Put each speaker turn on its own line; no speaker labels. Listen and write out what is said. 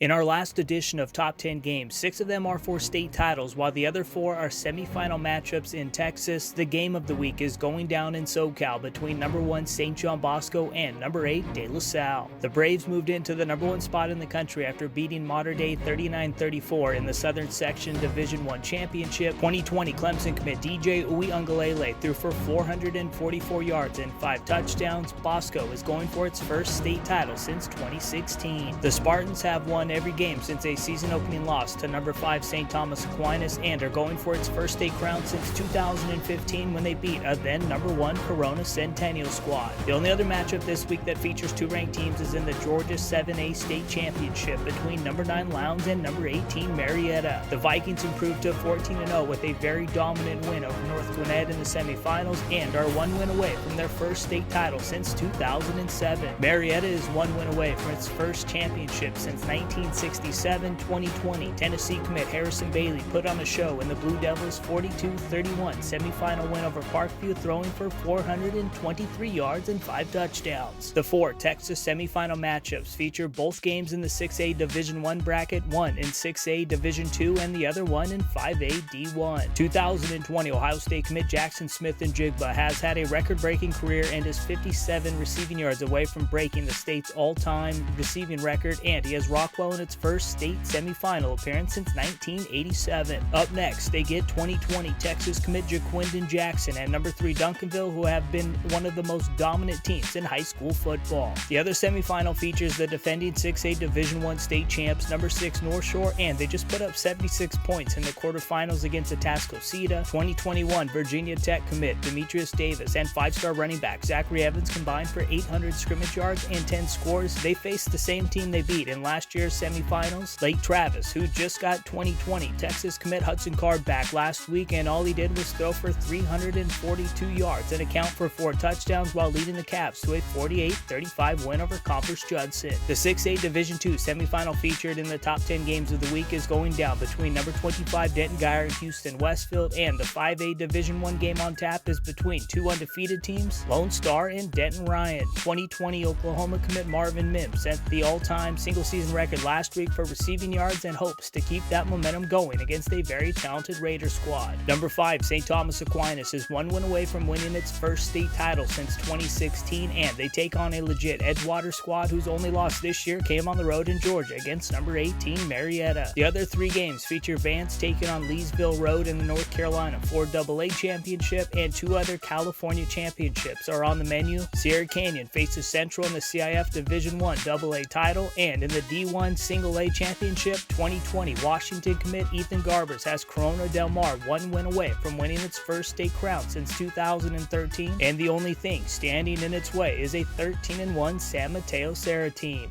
In our last edition of Top 10 Games, 6 of them are for state titles, while the other 4 are semifinal matchups in Texas. The game of the week is going down in SoCal between number 1 St. John Bosco and number 8 De La Salle. The Braves moved into the number 1 spot in the country after beating Mater Dei 39-34 in the Southern Section Division I Championship. 2020 Clemson commit DJ Uiagalelei threw for 444 yards and 5 touchdowns. Bosco is going for its first state title since 2016. The Spartans have won every game since a season-opening loss to number 5 St. Thomas Aquinas and are going for its first state crown since 2015 when they beat a then number 1 Corona Centennial squad. The only other matchup this week that features 2 ranked teams is in the Georgia 7A State Championship between number 9 Lowndes and number 18 Marietta. The Vikings improved to 14-0 with a very dominant win over North Gwinnett in the semifinals and are 1 win away from their first state title since 2007. Marietta is 1 win away from its first championship since 1967-2020. Tennessee commit Harrison Bailey put on a show in the Blue Devils' 42-31 semifinal win over Parkview, throwing for 423 yards and 5 touchdowns. The 4 Texas semifinal matchups feature both games in the 6A Division I bracket, one in 6A Division II and the other one in 5A D1. 2020 Ohio State commit Jackson Smith-Njigba has had a record-breaking career and is 57 receiving yards away from breaking the state's all-time receiving record, and he has Rockwell in its first state semifinal appearance since 1987. Up next, they get 2020 Texas commit Jaquindon Jackson and number 3 Duncanville, who have been one of the most dominant teams in high school football. The other semifinal features the defending 6A Division I state champs number 6 North Shore, and they just put up 76 points in the quarterfinals against Atascocita. 2021 Virginia Tech commit Demetrius Davis and 5-star running back Zachary Evans combined for 800 scrimmage yards and 10 scores. They face the same team they beat in last year's semifinals, Lake Travis, who just got 2020 Texas commit Hudson Card back last week, and all he did was throw for 342 yards and account for 4 touchdowns while leading the Cavs to a 48-35 win over Conference Judson. The 6A Division II semifinal featured in the top 10 games of the week is going down between number 25 Denton Guyer and Houston Westfield, and the 5A Division I game on tap is between 2 undefeated teams, Lone Star and Denton Ryan. 2020 Oklahoma commit MARVIN MIMS set the all-time single-season record last week for receiving yards and hopes to keep that momentum going against a very talented Raider squad. Number 5 St. Thomas Aquinas is 1 win away from winning its first state title since 2016, and they take on a legit Edgewater squad whose only loss this year came on the road in Georgia against number 18 Marietta. The other 3 games feature Vance taking on Leesville Road in the North Carolina 4AA Championship, and 2 other California championships are on the menu. Sierra Canyon faces Central in the CIF Division I AA title, and in the D1 Single A Championship 2020 Washington commit Ethan Garbers has Corona Del Mar 1 win away from winning its first state crown since 2013, and the only thing standing in its way is a 13-1 San Mateo Serra team.